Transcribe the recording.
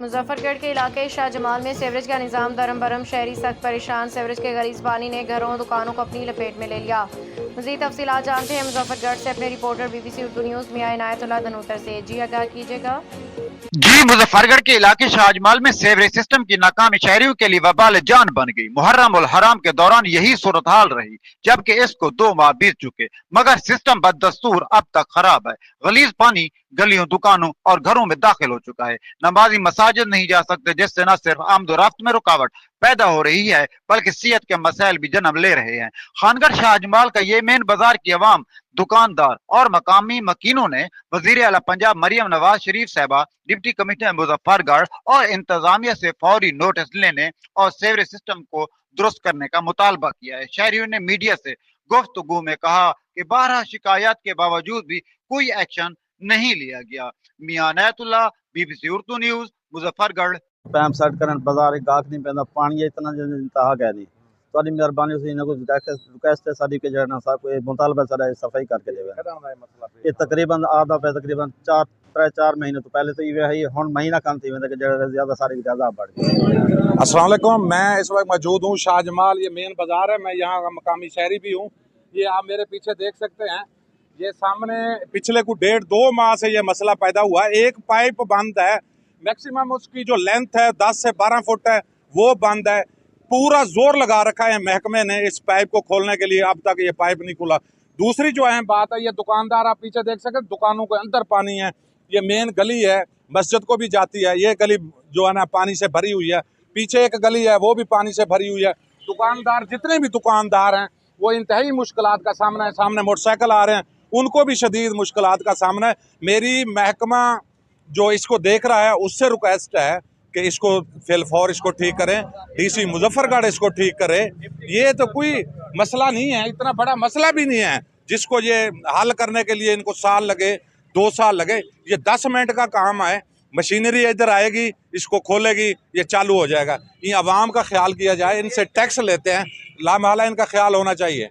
मुजफ्फरगढ़ के इलाके शाहजमाल में सीवरेज का निज़ाम दरम बरम, शहरी सख्त परेशान। सीवरेज के गलीज पानी ने घरों दुकानों को अपनी लपेट में ले लिया। मज़ीद तफसीलात जानते हैं मुजफ्फरगढ़ से अपने रिपोर्टर BBC उर्दू न्यूज़ मियां इनायतुल्लाह धनोतर से। जी आगाह कीजिएगा। जी, मुजफ्फरगढ़ के इलाके शाहजमाल में सेवरेज सिस्टम की नाकामी शहरियों के लिए वबाल जान बन गई। मुहर्रम उल हराम के दौरान यही सूरत हाल रही, जबकि इसको 2 माह बीत चुके, मगर सिस्टम बददस्तूर अब तक खराब है। गलीज पानी गलियों, दुकानों और घरों में दाखिल हो चुका है। नमाजी मसाजिद नहीं जा सकते, जिससे न सिर्फ आमदोरफ्त में रुकावट पैदा हो रही है, बल्कि सेहत के मसाइल भी जन्म ले रहे हैं। खानगढ़ शाहजमाल का ये मेन बाजार की अवाम, दुकानदार और मकामी मकीनों ने वजीर आला पंजाब मरियम नवाज शरीफ साहबा, डिप्टी कमिश्नर मुजफ्फरगढ़ और इंतजामिया से फौरी नोटिस लेने और सेवरेज सिस्टम को दुरुस्त करने का मुतालबा किया है। शहरियों ने मीडिया से गुफ्तगू में कहा कि 12 शिकायत के बावजूद भी कोई एक्शन नहीं लिया गया। Mian Inayatullah, BBC Urdu news, Muzaffargarh. Pump set करन बाजार गाहक नहीं पैंदा, पानी इतना इंतहा है नहीं। ਤੁਹਾਡੀ ਮਿਹਰਬਾਨੀ ਤੁਸੀਂ ਇਹਨਾਂ ਕੋਲ ਰਿਕੁਐਸਟ ਹੈ ਸਾਡੀ ਕਿ ਜਿਹੜਾ ਸਾ ਕੋਈ ਮੁਤਾਲਬਾ ਸਾਡਾ ਸਫਾਈ ਕਰਕੇ ਦੇਵੇ। ਇਹ ਤਕਰੀਬਨ ਆਦਾ पे तकरीबन 4 महीने तो पहले तो ये है, ਹੁਣ महीना कम थी कि ज़्यादा सारी ज़्यादा बढ़ गई। अस्सलाम वालेकुम, मैं इस वक्त मौजूद हूँ शाहजमाल, ये मेन बाज़ार है। मैं यहाँ का मकामी शहरी भी हूँ। ये आप मेरे पीछे देख सकते हैं, ये सामने पिछले कुछ 1.5-2 माह से ये मसला पैदा हुआ है। एक पाइप बंद है, मैक्सिमम उसकी जो लेंथ है 10 से 12 फुट है, वो बंद है। पूरा जोर लगा रखा है महकमे ने इस पाइप को खोलने के लिए, अब तक ये पाइप नहीं खुला। दूसरी जो अहम बात है, ये दुकानदार आप पीछे देख सकते हैं, दुकानों के अंदर पानी है। ये मेन गली है, मस्जिद को भी जाती है। ये गली जो है ना पानी से भरी हुई है। पीछे एक गली है, वो भी पानी से भरी हुई है। दुकानदार, जितने भी दुकानदार हैं, वो इंतहाई मुश्किलात का सामना है। सामने मोटरसाइकिल आ रहे हैं, उनको भी शदीद मुश्किलात का सामना है। मेरी महकमा जो इसको देख रहा है, उससे रिक्वेस्ट है कि इसको फिलफौर इसको ठीक करें। DC मुजफ्फरगढ़ इसको ठीक करे। ये तो कोई मसला नहीं है, इतना बड़ा मसला भी नहीं है जिसको ये हल करने के लिए इनको साल लगे, 2 साल लगे। ये 10 मिनट का काम है। मशीनरी इधर आएगी, इसको खोलेगी, ये चालू हो जाएगा। ये अवाम का ख्याल किया जाए, इनसे टैक्स लेते हैं, लामहला इनका ख्याल होना चाहिए।